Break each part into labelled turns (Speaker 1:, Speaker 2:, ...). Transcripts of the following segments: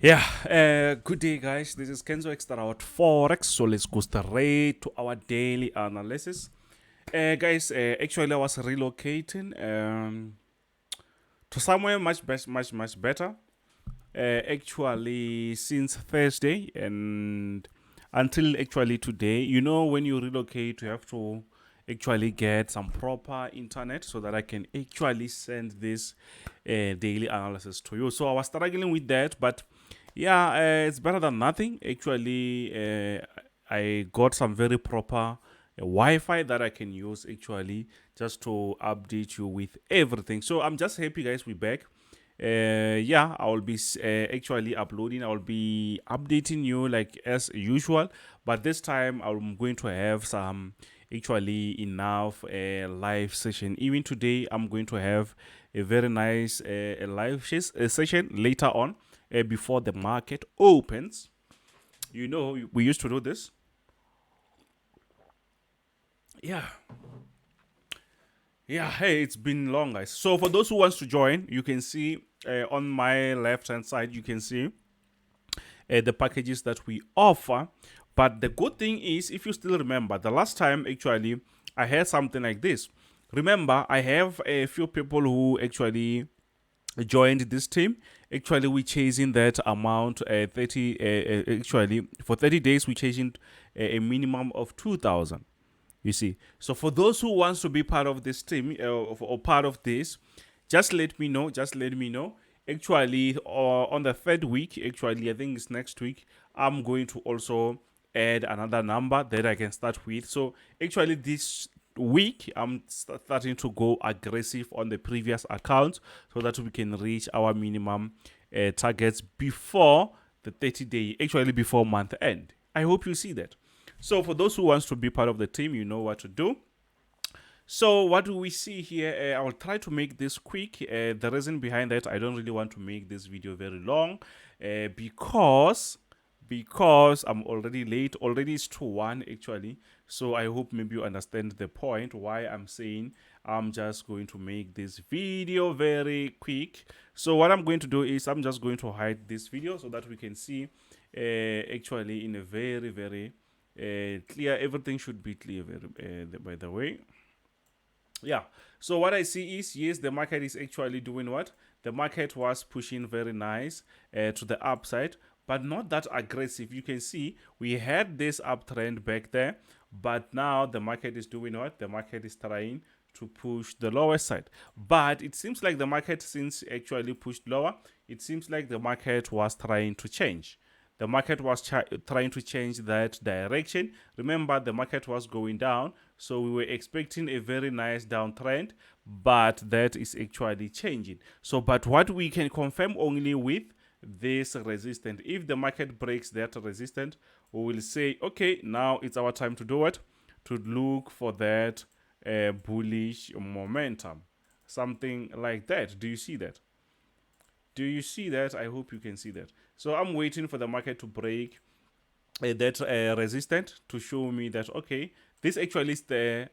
Speaker 1: Yeah, good day, guys. This is Kenzo Xtrahot Forex. So let's go straight to our daily analysis. Guys, actually, I was relocating to somewhere much better. Actually, since Thursday and until actually today, when you relocate, you have to actually get some proper internet so that I can actually send this daily analysis to you. So I was struggling with that, but yeah, it's better than nothing. Actually, I got some very proper Wi-Fi that I can use actually just to update you with everything. So I'm just happy, guys, we're back. Yeah, I will be actually uploading. I will be updating you like as usual, but this time I'm going to have some actually enough live session. Even today, I'm going to have a very nice live session later on before the market opens. We used to do this. Yeah. Yeah, hey, it's been long, guys. So for those who wants to join, you can see on my left hand side, you can see the packages that we offer. But the good thing is, if you still remember, the last time actually I had something like this. Remember, I have a few people who actually joined this team. Actually, we chasing that amount 30 actually for 30 days we chasing a minimum of 2,000. You see, so for those who wants to be part of this team or part of this, just let me know. Just let me know. Actually, on the third week, actually, I think it's next week, I'm going to also add another number that I can start with. So actually, this week, I'm starting to go aggressive on the previous account so that we can reach our minimum targets before the 30-day, actually before month end. I hope you see that. So for those who wants to be part of the team, you know what to do. So what do we see here? I will try to make this quick. The reason behind that, I don't really want to make this video very long because I'm already late. Already it's 2:01 actually. So I hope maybe you understand the point why I'm saying I'm just going to make this video very quick. So what I'm going to do is I'm just going to hide this video so that we can see actually in a very clear. Everything should be clear by the way. Yeah, so what I see is, yes, the market is actually doing what? The market was pushing very nice to the upside, but not that aggressive. You can see we had this uptrend back there, but now the market is doing what? The market is trying to push the lower side, but it seems like the market, since actually pushed lower, it seems like the market was trying to change. The market was trying to change that direction. Remember, the market was going down, so we were expecting a very nice downtrend, but that is actually changing. So, but what we can confirm only with this resistance, if the market breaks that resistance, we will say, okay, now it's our time to do it, to look for that bullish momentum, something like that. Do you see that? Do you see that? I hope you can see that. So I'm waiting for the market to break that resistance to show me that, okay, this actually is the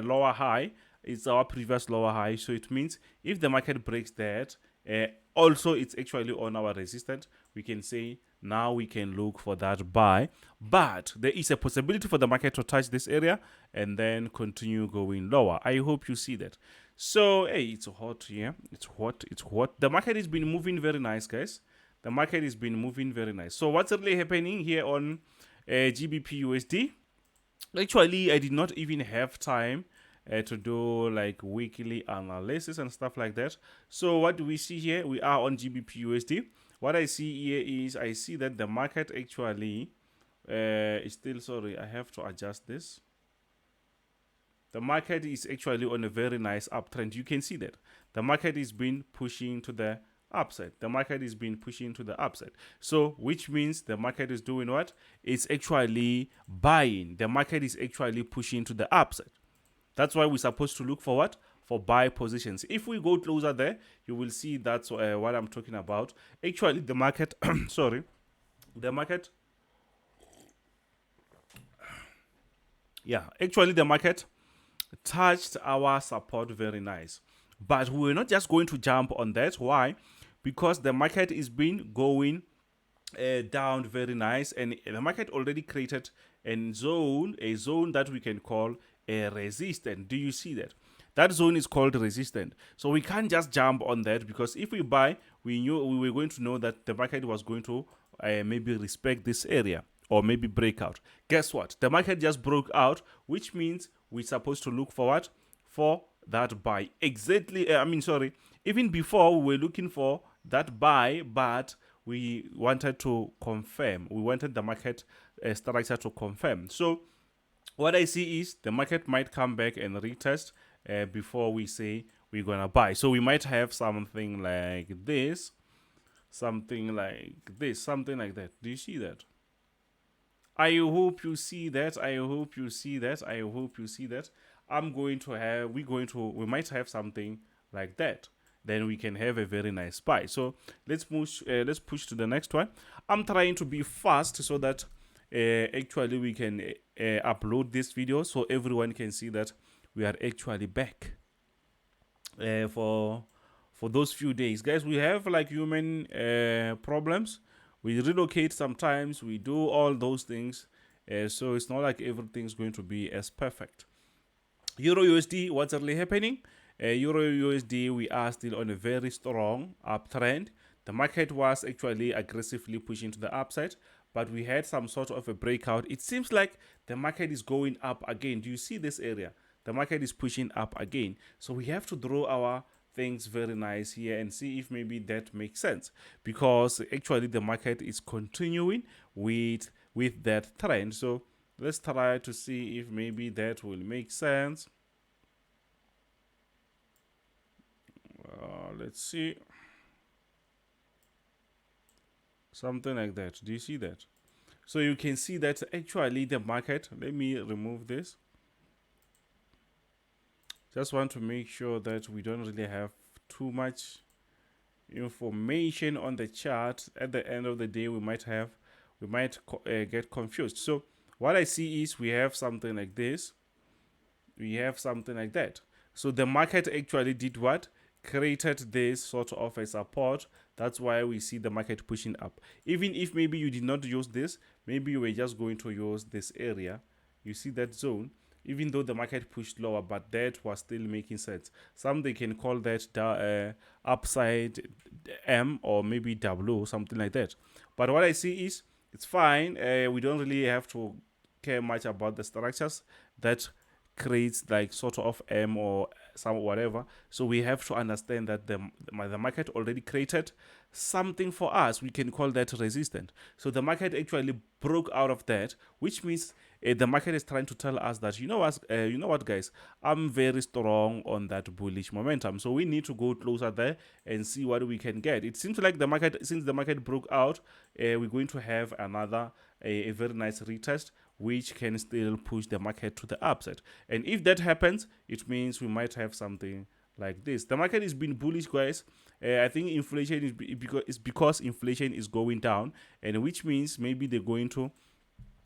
Speaker 1: lower high. It's our previous lower high. So it means if the market breaks that, also it's actually on our resistance, we can say now we can look for that buy. But there is a possibility for the market to touch this area and then continue going lower. I hope you see that. So hey, it's hot here. It's hot. It's hot. The market has been moving very nice, guys. The market has been moving very nice. So what's really happening here on GBPUSD? Actually, I did not even have time to do like weekly analysis and stuff like that. So what do we see here? We are on GBPUSD. What I see here is I see that the market actually is still, sorry, I have to adjust this. The market is actually on a very nice uptrend. You can see that the market is been pushing to the upside. The market is being pushing to the upside. So which means the market is doing what? It's actually buying. The market is actually pushing to the upside. That's why we're supposed to look for what? For buy positions. If we go closer there, you will see that's what I'm talking about. Actually, the market, sorry, the market, yeah, actually the market touched our support very nice. But we're not just going to jump on that. Why? Because the market is been going down very nice, and the market already created a zone that we can call a resistance. Do you see that? That zone is called resistance. So we can't just jump on that, because if we buy, we were going to know that the market was going to maybe respect this area or maybe break out. Guess what? The market just broke out, which means we're supposed to look forward for that buy. Exactly. Sorry. Even before, we were looking for that buy, but we wanted to confirm. We wanted the market structure to confirm. So what I see is the market might come back and retest before we say we're gonna buy. So we might have something like this, something like this, something like that. Do you see that? I hope you see that. I hope you see that. I hope you see that. We might have something like that. Then we can have a very nice buy. So let's push to the next one. I'm trying to be fast so that actually we can upload this video so everyone can see that we are actually back for those few days. Guys, we have like human problems. We relocate sometimes, we do all those things, so it's not like everything's going to be as perfect. Euro USD, what's really happening? Euro USD, we are still on a very strong uptrend. The market was actually aggressively pushing to the upside, but we had some sort of a breakout. It seems like the market is going up again. Do you see this area? The market is pushing up again. So we have to draw our things very nice here and see if maybe that makes sense, because actually the market is continuing with that trend. So let's try to see if maybe that will make sense. Let's see. Something like that. Do you see that? So you can see that actually the market, let me remove this. Just want to make sure that we don't really have too much information on the chart. At the end of the day, we might get confused. So what I see is we have something like this. We have something like that. So the market actually did what? Created this sort of a support. That's why we see the market pushing up. Even if maybe you did not use this, maybe you were just going to use this area. You see that zone? Even though the market pushed lower, but that was still making sense. Some they can call that upside M or maybe W, something like that. But what I see is it's fine. We don't really have to care much about the structures that creates like sort of M or some whatever. So we have to understand that the market already created something for us. We can call that resistance. So the market actually broke out of that, which means the market is trying to tell us that you know what, guys, I'm very strong on that bullish momentum. So we need to go closer there and see what we can get. It seems like since the market broke out, we're going to have another a very nice retest, which can still push the market to the upside. And if that happens, it means we might have something like this. The market is being bullish, guys. I think inflation is because inflation is going down, and which means maybe they're going to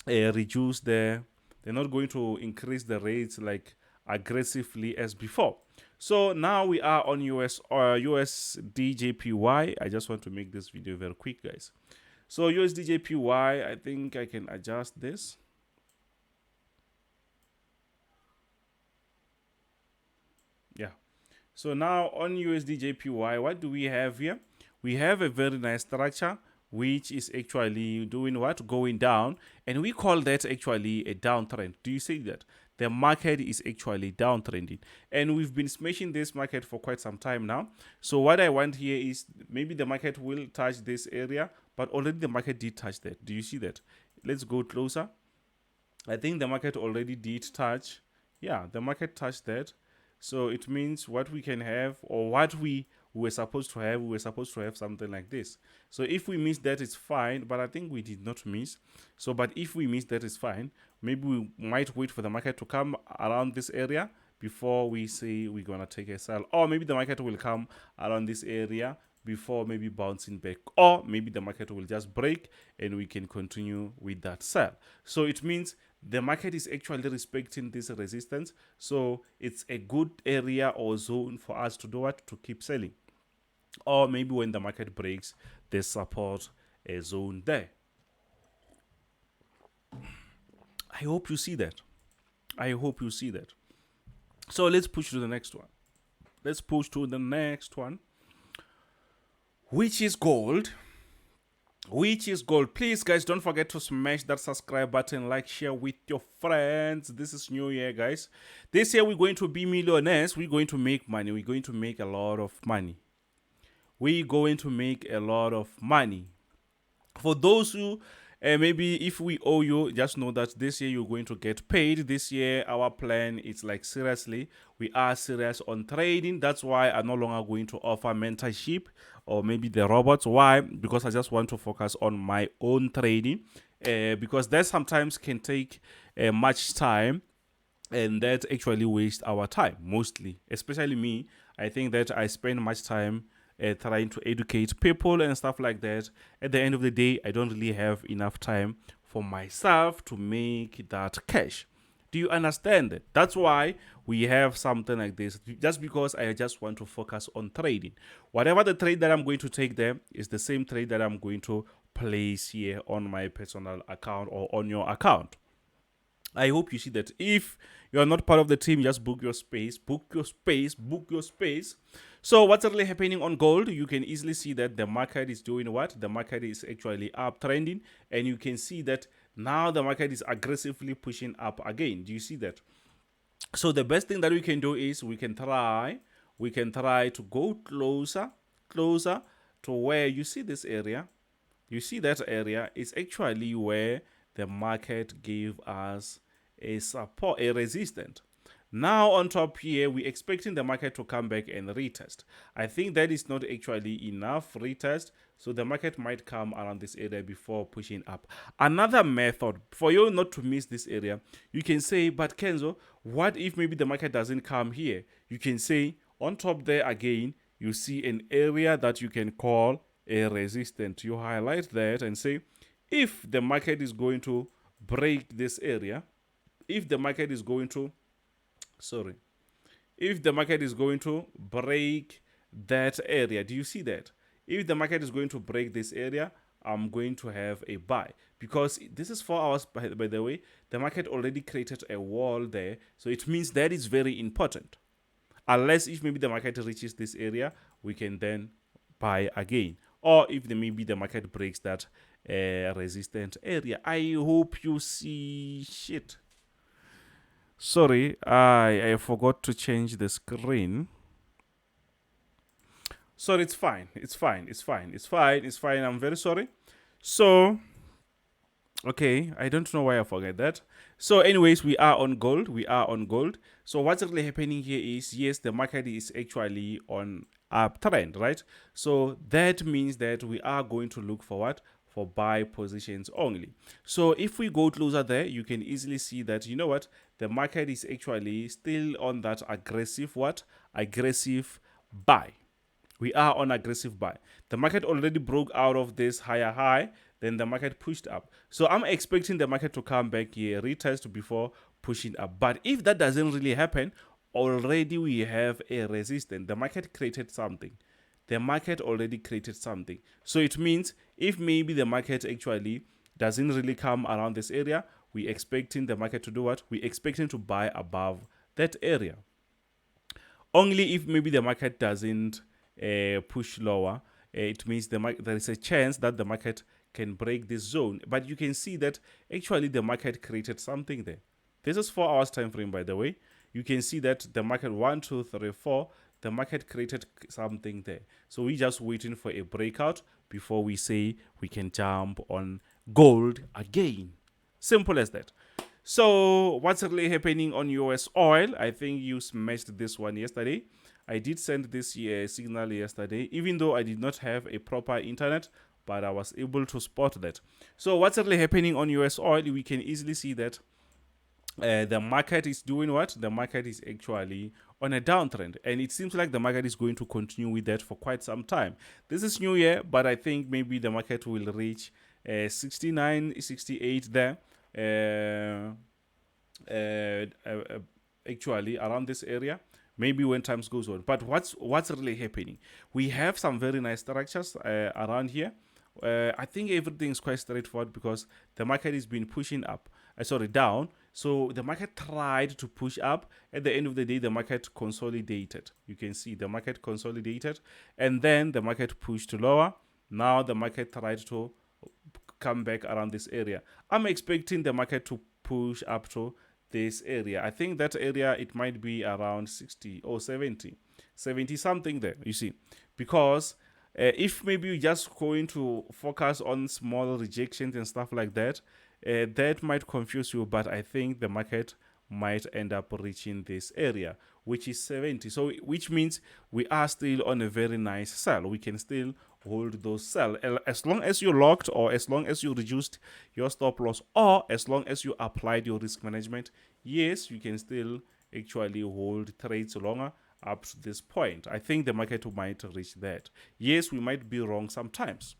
Speaker 1: they're not going to increase the rates like aggressively as before. So now we are on USDJPY. I just want to make this video very quick, guys. So USDJPY, I think I can adjust this. Yeah. So now on USDJPY, what do we have here? We have a very nice structure, which is actually doing what? Going down. And we call that actually a downtrend. Do you see that? The market is actually downtrending. And we've been smashing this market for quite some time now. So what I want here is maybe the market will touch this area, but already the market did touch that. Do you see that? Let's go closer. I think the market already did touch. Yeah, the market touched that. So it means what we can have, or what we were supposed to have something like this. So if we miss that, it's fine, but I think we did not miss. So, but if we miss that, it's fine. Maybe we might wait for the market to come around this area before we say we're gonna take a sell, or maybe the market will come around this area before maybe bouncing back, or maybe the market will just break and we can continue with that sell. So it means the market is actually respecting this resistance, so it's a good area or zone for us to do what, to keep selling. Or maybe when the market breaks, there's support zone there. I hope you see that. I hope you see that. So let's push to the next one. Let's push to the next one, which is gold. Please, guys, don't forget to smash that subscribe button, like, share with your friends. This is new year, guys. This year we're going to be millionaires. We're going to make money. We're going to make a lot of money. We're going to make a lot of money. For those who maybe if we owe you, just know that this year you're going to get paid. This year our plan is like, seriously, we are serious on trading. That's why I'm no longer going to offer mentorship or maybe the robots. Why? Because I just want to focus on my own trading, because that sometimes can take much time, and that actually waste our time mostly, especially me. I think that I spend much time trying to educate people and stuff like that. At the end of the day, I don't really have enough time for myself to make that cash. Do you understand it? That's why we have something like this, just because I just want to focus on trading. Whatever the trade that I'm going to take there is the same trade that I'm going to place here on my personal account or on your account. I hope you see that. If you are not part of the team, just book your space, book your space, book your space. So what's really happening on gold? You can easily see that the market is doing what? The market is actually uptrending, and you can see that now the market is aggressively pushing up again. Do you see that? So the best thing that we can do is we can try to go closer to where you see this area. You see that area is actually where the market gave us a support, a resistance. Now on top here, we're expecting the market to come back and retest. I think that is not actually enough retest, so the market might come around this area before pushing up. Another method for you not to miss this area, you can say, but Kenzo, what if maybe the market doesn't come here? You can say on top there again, you see an area that you can call a resistance. You highlight that and say, if the market is going to break this area, if the market is going to break that area, do you see that? If the market is going to break this area, I'm going to have a buy, because this is 4 hours, by the way. The market already created a wall there, so it means that is very important. Unless if maybe the market reaches this area, we can then buy again, or if maybe the market breaks that resistant area. I hope you see shit. Sorry, I forgot to change the screen. Sorry, it's fine. I'm very sorry. So, okay, I don't know why I forget that. So anyways, we are on gold. So what's really happening here is, yes, the market is actually on uptrend, right? So that means that we are going to look for what? For buy positions only. So if we go closer there, you can easily see that, you know what, the market is actually still on that aggressive buy. We are on aggressive buy. The market already broke out of this higher high, then the market pushed up. So I'm expecting the market to come back here, retest before pushing up. But if that doesn't really happen, already we have a resistance. The market created something. So it means if maybe the market actually doesn't really come around this area, we're expecting the market to do what? We're expecting to buy above that area. Only if maybe the market doesn't push lower, it means there is a chance that the market can break this zone. But you can see that actually the market created something there. This is 4 hours time frame, by the way. You can see that the market 1, 2, 3, 4, the market created something there. So we're just waiting for a breakout before we say we can jump on gold again. Simple as that. So what's really happening on US oil? I think you smashed this one yesterday. I did send this signal yesterday, even though I did not have a proper internet, but I was able to spot that. So what's really happening on US oil? We can easily see that the market is doing what? The market is actually on a downtrend, and it seems like the market is going to continue with that for quite some time. This is new year, but I think maybe the market will reach 69, 68 there. Actually around this area, maybe when times goes on. But what's really happening? We have some very nice structures around here. I think everything is quite straightforward because the market has been pushing up, down. So the market tried to push up. At the end of the day, the market consolidated. You can see the market consolidated, and then the market pushed lower. Now the market tried to come back around this area. I'm expecting the market to push up to this area. I think that area, it might be around 60 or 70 something there, you see, because if maybe you're just going to focus on small rejections and stuff like that, that might confuse you. But I think the market might end up reaching this area, which is 70. So which means we are still on a very nice sell. We can still hold those sell as long as you're locked, or as long as you reduced your stop loss, or as long as you applied your risk management. Yes, you can still actually hold trades longer up to this point. I think the market might reach that. Yes, we might be wrong sometimes.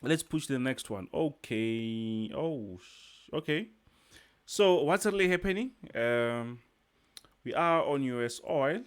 Speaker 1: Let's push the next one. Okay. Okay. So what's really happening? We are on US oil.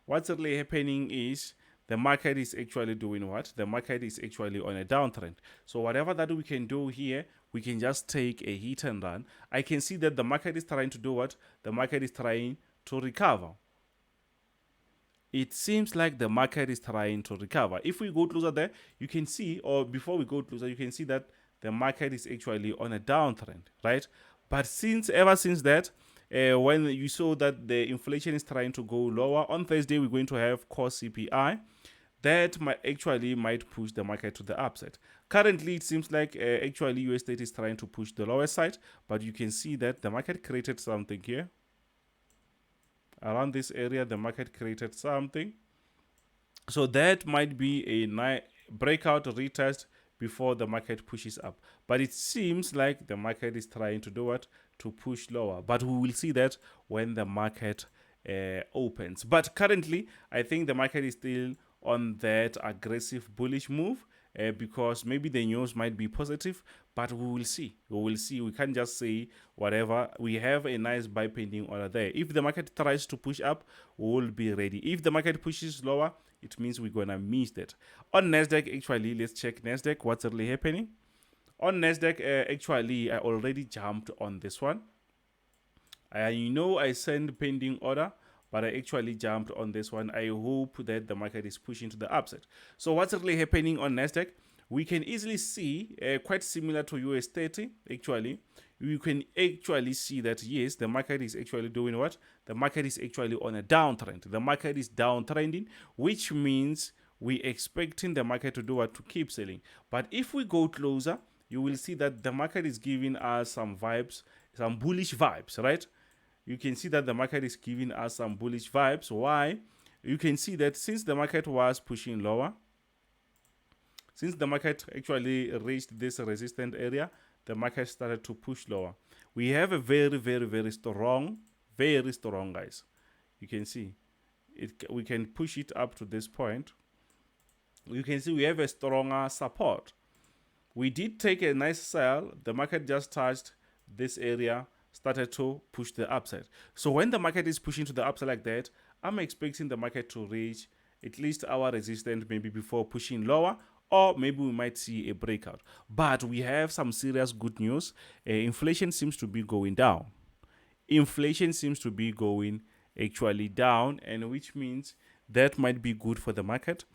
Speaker 1: What's really happening is the market is actually doing what? The market is actually on a downtrend. So whatever that we can do here, we can just take a hit and run. I can see that the market is trying to do what? The market is trying to recover. It seems like the market is trying to recover. If we go closer there, you can see, or before we go closer, you can see that the market is actually on a downtrend, right? But ever since that, when you saw that the inflation is trying to go lower, on Thursday we're going to have core CPI. That might push the market to the upside. Currently, it seems like actually US30 is trying to push the lower side, but you can see that the market created something here. Around this area, the market created something. So that might be a nice breakout retest before the market pushes up. But it seems like the market is trying to do what? To push lower. But we will see that when the market opens. But currently, I think the market is still on that aggressive bullish move. Because maybe the news might be positive, but we will see. We can't just say whatever. We have a nice buy pending order there. If the market tries to push up, we will be ready. If the market pushes lower, it means we're gonna miss that. On NASDAQ, actually, let's check NASDAQ. What's really happening? On NASDAQ, actually, I already jumped on this one. I send pending order, but I actually jumped on this one. I hope that the market is pushing to the upside. So what's really happening on NASDAQ? We can easily see, quite similar to US30, actually. You can actually see that, yes, the market is actually doing what? The market is actually on a downtrend. The market is downtrending, which means we're expecting the market to do what? To keep selling. But if we go closer, you will see that the market is giving us some vibes, some bullish vibes, right? You can see that the market is giving us some bullish vibes. Why? You can see that since the market was pushing lower, since the market actually reached this resistant area, the market started to push lower. We have a very, very, very strong, guys. You can see it. We can push it up to this point. You can see we have a stronger support. We did take a nice sell. The market just touched this area, started to push the upside. So when the market is pushing to the upside like that, I'm expecting the market to reach at least our resistance maybe before pushing lower, or maybe we might see a breakout. But we have some serious good news. Inflation seems to be going down. Inflation seems to be going actually down, and which means that might be good for the market.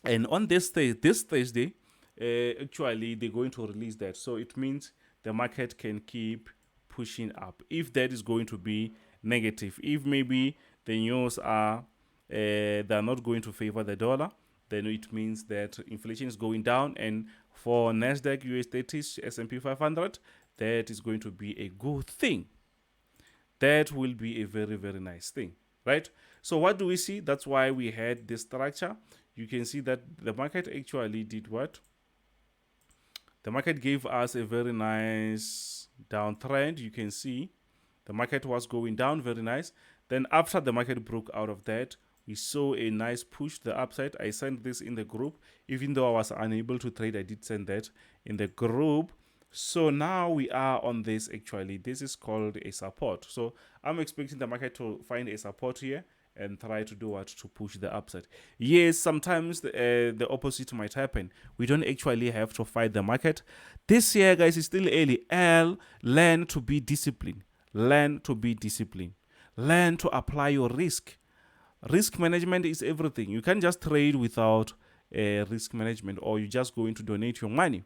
Speaker 1: And on this Thursday, actually they're going to release that. So it means the market can keep pushing up. If that is going to be negative, if maybe the news are they're not going to favor the dollar, then it means that inflation is going down. And for NASDAQ, US30, S&P 500, that is going to be a good thing. That will be a very, very nice thing, right? So what do we see? That's why we had this structure. You can see that the market actually did what? The market gave us a very nice downtrend. You can see the market was going down, very nice. Then after the market broke out of that, we saw a nice push to the upside. I sent this in the group. Even though I was unable to trade, I did send that in the group. So now we are on this. Actually, this is called a support. So I'm expecting the market to find a support here, and try to do what to push the upside. Yes, sometimes the opposite might happen. We don't actually have to fight the market. This year, guys, is still early. Learn to be disciplined. Learn to be disciplined. Learn to apply your risk. Risk management is everything. You can't just trade without risk management, or you're just going to donate your money.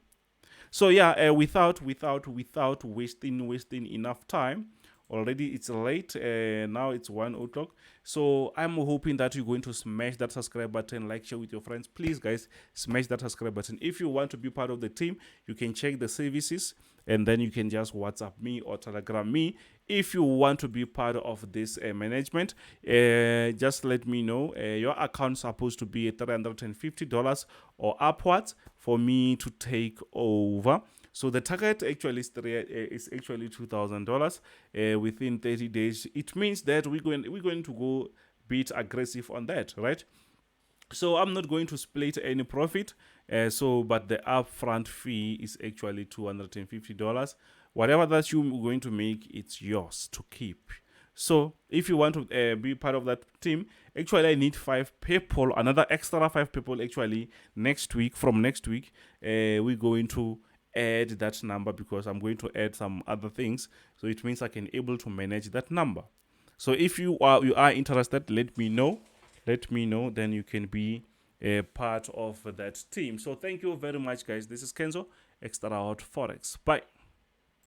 Speaker 1: So yeah, without wasting enough time. Already it's late. Now it's 1 o'clock. So I'm hoping that you're going to smash that subscribe button, like, share with your friends. Please, guys, smash that subscribe button. If you want to be part of the team, you can check the services, and then you can just WhatsApp me or Telegram me. If you want to be part of this management, just let me know. Your account's supposed to be $350 or upwards for me to take over. So the target actually is actually $2,000 within 30 days. It means that we're going to go a bit aggressive on that, right? So I'm not going to split any profit. But the upfront fee is actually $250. Whatever that you're going to make, it's yours to keep. So if you want to be part of that team, actually I need 5 people, another extra 5 people actually next week. From next week, we're going to add that number, because I'm going to add some other things. So it means I can able to manage that number. So if you are interested, let me know. Then you can be a part of that team. So thank you very much, guys. This is Kenzo, Xtrahot Forex. Bye.